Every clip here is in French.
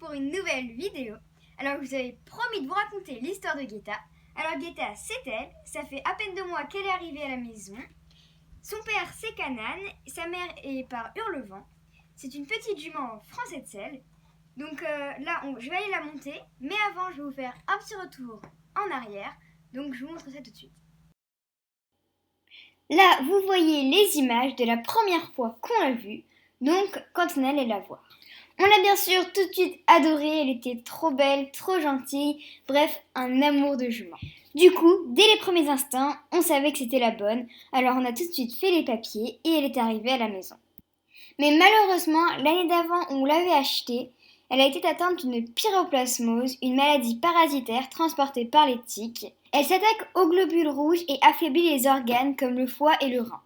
pour une nouvelle vidéo. Alors je vous avais promis de vous raconter l'histoire de Guetta. Alors Guetta, c'est elle, ça fait à peine 2 mois qu'elle est arrivée à la maison. Son père c'est Canaan, sa mère est par Hurlevent. C'est une petite jument française de sel. Donc là, je vais aller la monter, mais avant je vais vous faire un petit retour en arrière. Donc je vous montre ça tout de suite. Là, vous voyez les images de la première fois qu'on l'a vue, donc quand on allait la voir. On l'a bien sûr tout de suite adorée, elle était trop belle, trop gentille, bref, un amour de jument. Du coup, dès les premiers instants, on savait que c'était la bonne, alors on a tout de suite fait les papiers et elle est arrivée à la maison. Mais malheureusement, l'année d'avant où on l'avait achetée, elle a été atteinte d'une pyroplasmose, une maladie parasitaire transportée par les tiques. Elle s'attaque aux globules rouges et affaiblit les organes comme le foie et le rein.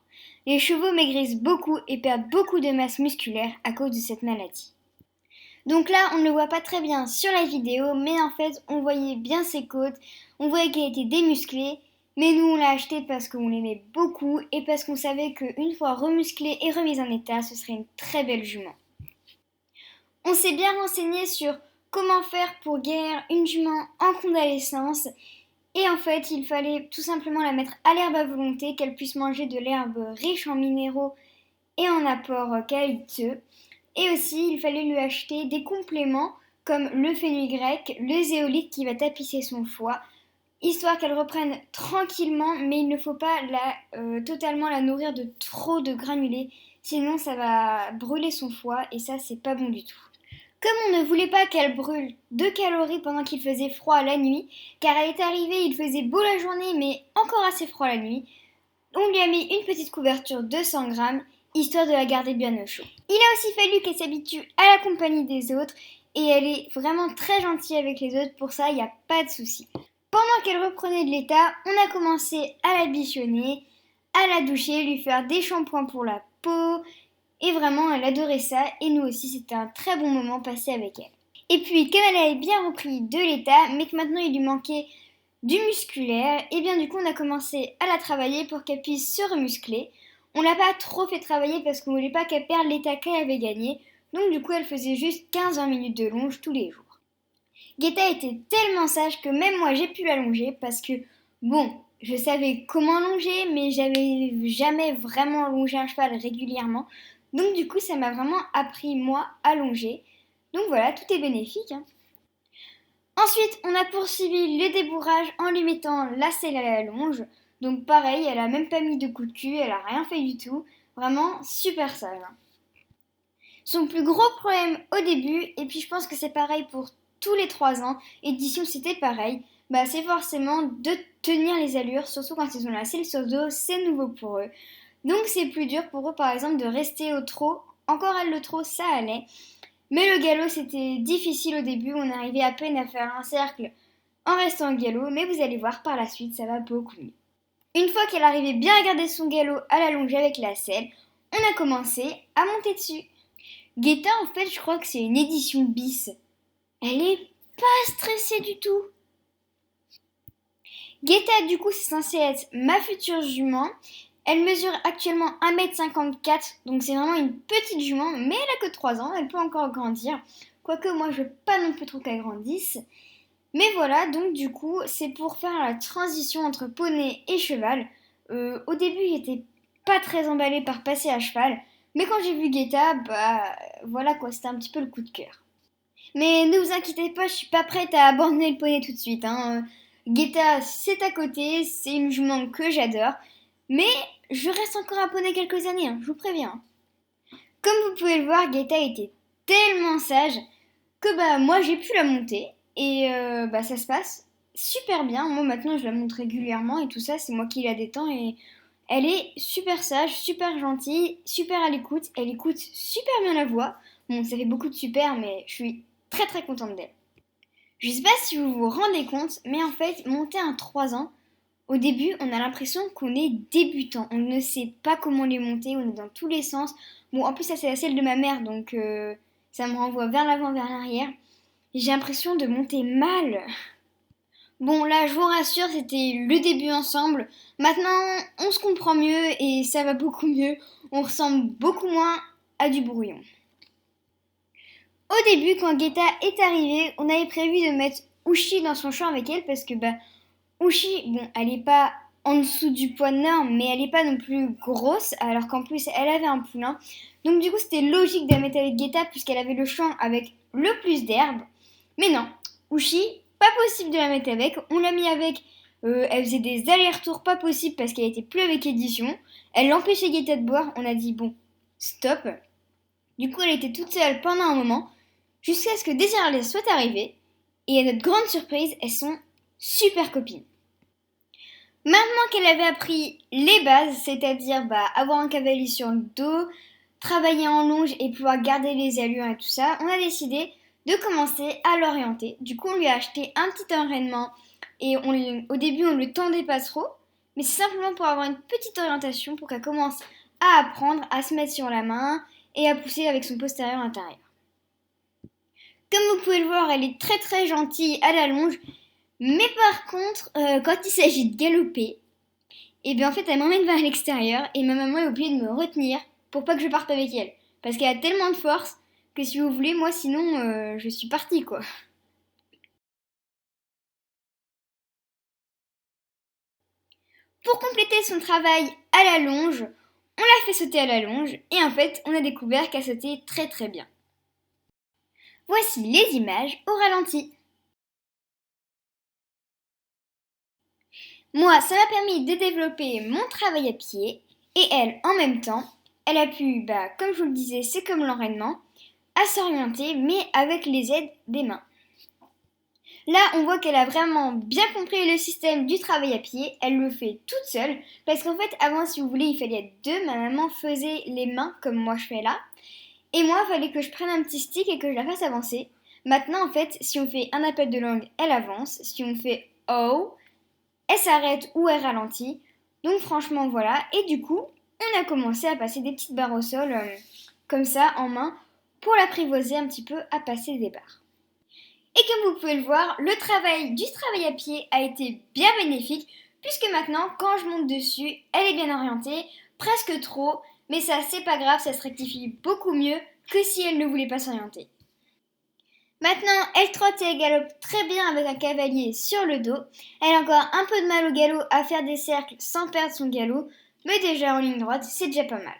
Les chevaux maigrissent beaucoup et perdent beaucoup de masse musculaire à cause de cette maladie. Donc là, on ne le voit pas très bien sur la vidéo, mais en fait, on voyait bien ses côtes, on voyait qu'elle était démusclée, mais nous, on l'a achetée parce qu'on l'aimait beaucoup et parce qu'on savait qu'une fois remusclée et remise en état, ce serait une très belle jument. On s'est bien renseigné sur comment faire pour guérir une jument en convalescence, et en fait, il fallait tout simplement la mettre à l'herbe à volonté, qu'elle puisse manger de l'herbe riche en minéraux et en apports qualiteux. Et aussi, il fallait lui acheter des compléments comme le fenugrec, le zéolite qui va tapisser son foie, histoire qu'elle reprenne tranquillement, mais il ne faut pas totalement la nourrir de trop de granulés, sinon ça va brûler son foie et ça c'est pas bon du tout. Comme on ne voulait pas qu'elle brûle de calories pendant qu'il faisait froid la nuit, car elle est arrivée, il faisait beau la journée mais encore assez froid la nuit, on lui a mis une petite couverture de 100 grammes, histoire de la garder bien au chaud. Il a aussi fallu qu'elle s'habitue à la compagnie des autres, et elle est vraiment très gentille avec les autres, pour ça il n'y a pas de souci. Pendant qu'elle reprenait de l'état, on a commencé à la bichonner, à la doucher, lui faire des shampoings pour la peau, et vraiment elle adorait ça, et nous aussi c'était un très bon moment passé avec elle. Et puis comme elle avait bien repris de l'état, mais que maintenant il lui manquait du musculaire, et bien du coup on a commencé à la travailler pour qu'elle puisse se remuscler. On l'a pas trop fait travailler parce qu'on voulait pas qu'elle perde l'état qu'elle avait gagné, donc du coup elle faisait juste 15-20 minutes de longe tous les jours. Guetta était tellement sage que même moi j'ai pu l'allonger parce que bon, je savais comment longer mais j'avais jamais vraiment longé un cheval régulièrement, donc du coup ça m'a vraiment appris moi à longer. Donc voilà, tout est bénéfique. Ensuite, on a poursuivi le débourrage en lui mettant la selle à la longe. Donc pareil, elle a même pas mis de coup de cul, elle a rien fait du tout. Vraiment super sage. Son plus gros problème au début, et puis je pense que c'est pareil pour tous les 3 ans, édition c'était pareil, c'est forcément de tenir les allures, surtout quand ils ont la selle sur le dos, c'est nouveau pour eux. Donc c'est plus dur pour eux par exemple de rester au trot. Encore elle le trot, ça allait. Mais le galop, c'était difficile au début, on arrivait à peine à faire un cercle en restant au galop, mais vous allez voir par la suite, ça va beaucoup mieux. Une fois qu'elle arrivait bien à garder son galop à la longe avec la selle, on a commencé à monter dessus. Guetta, en fait, je crois que c'est une édition bis. Elle est pas stressée du tout. Guetta, du coup, c'est censé être ma future jument. Elle mesure actuellement 1m54, donc c'est vraiment une petite jument, mais elle a que 3 ans, elle peut encore grandir. Quoique moi je veux pas non plus trop qu'elle grandisse. Mais voilà, donc du coup, c'est pour faire la transition entre poney et cheval. Au début, j'étais pas très emballée par passer à cheval, mais quand j'ai vu Guetta, voilà quoi, c'était un petit peu le coup de cœur. Mais ne vous inquiétez pas, je suis pas prête à abandonner le poney tout de suite. Guetta, c'est à côté, c'est une jument que j'adore. Mais je reste encore à poney quelques années, je vous préviens. Comme vous pouvez le voir, Guetta était tellement sage que moi j'ai pu la monter. Et ça se passe super bien. Moi maintenant je la monte régulièrement et tout ça, c'est moi qui la détends. Et elle est super sage, super gentille, super à l'écoute. Elle écoute super bien la voix. Bon, ça fait beaucoup de super, mais je suis très très contente d'elle. Je sais pas si vous vous rendez compte, mais en fait, monter un 3 ans, au début, on a l'impression qu'on est débutant. On ne sait pas comment les monter, on est dans tous les sens. Bon, en plus, ça c'est la selle de ma mère, donc ça me renvoie vers l'avant, vers l'arrière. J'ai l'impression de monter mal. Bon, là, je vous rassure, c'était le début ensemble. Maintenant, on se comprend mieux et ça va beaucoup mieux. On ressemble beaucoup moins à du brouillon. Au début, quand Guetta est arrivée, on avait prévu de mettre Ushi dans son champ avec elle parce que Ushi, bon, elle est pas en dessous du poids de norme, mais elle est pas non plus grosse, alors qu'en plus elle avait un poulain. Donc du coup, c'était logique de la mettre avec Guetta puisqu'elle avait le champ avec le plus d'herbe. Mais non, Ushi, pas possible de la mettre avec. On l'a mis avec. Elle faisait des allers-retours pas possible parce qu'elle était plus avec Édition. Elle empêchait Guetta de boire. On a dit bon, stop. Du coup, elle était toute seule pendant un moment, jusqu'à ce que Desireless soit arrivée. Et à notre grande surprise, elles sont super copines. Maintenant qu'elle avait appris les bases, c'est-à-dire avoir un cavalier sur le dos, travailler en longe et pouvoir garder les allures et tout ça, on a décidé de commencer à l'orienter. Du coup, on lui a acheté un petit entraînement et au début, on ne le tendait pas trop, mais c'est simplement pour avoir une petite orientation pour qu'elle commence à apprendre à se mettre sur la main et à pousser avec son postérieur intérieur. Comme vous pouvez le voir, elle est très très gentille à la longe, mais par contre, quand il s'agit de galoper, et bien en fait elle m'emmène vers l'extérieur et ma maman est obligée de me retenir pour pas que je parte avec elle. Parce qu'elle a tellement de force que si vous voulez, moi sinon je suis partie quoi. Pour compléter son travail à la longe, on l'a fait sauter à la longe et en fait on a découvert qu'elle sautait très très bien. Voici les images au ralenti. Moi, ça m'a permis de développer mon travail à pied et elle, en même temps, elle a pu, comme je vous le disais, c'est comme l'enraînement, à s'orienter mais avec les aides des mains. Là, on voit qu'elle a vraiment bien compris le système du travail à pied. Elle le fait toute seule parce qu'en fait, avant, si vous voulez, il fallait être deux. Ma maman faisait les mains comme moi je fais là. Et moi, il fallait que je prenne un petit stick et que je la fasse avancer. Maintenant, en fait, si on fait un appel de langue, elle avance. Si on fait oh, elle s'arrête ou elle ralentit. Donc franchement, voilà. Et du coup, on a commencé à passer des petites barres au sol comme ça en main pour l'apprivoiser un petit peu à passer des barres. Et comme vous pouvez le voir, le travail du travail à pied a été bien bénéfique puisque maintenant, quand je monte dessus, elle est bien orientée, presque trop, mais ça c'est pas grave, ça se rectifie beaucoup mieux que si elle ne voulait pas s'orienter. Maintenant, elle trotte et elle galope très bien avec un cavalier sur le dos. Elle a encore un peu de mal au galop à faire des cercles sans perdre son galop, mais déjà en ligne droite, c'est déjà pas mal.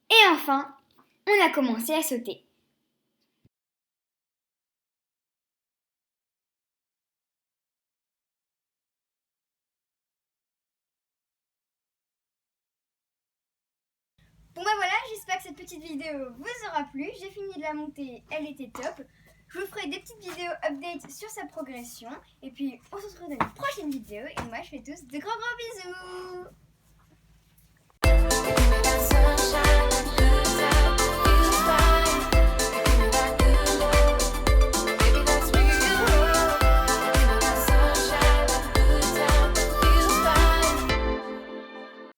Et enfin, on a commencé à sauter. Bon voilà, j'espère que cette petite vidéo vous aura plu. J'ai fini de la monter, elle était top. Je vous ferai des petites vidéos update sur sa progression. Et puis on se retrouve dans une prochaine vidéo. Et moi je fais tous de gros bisous.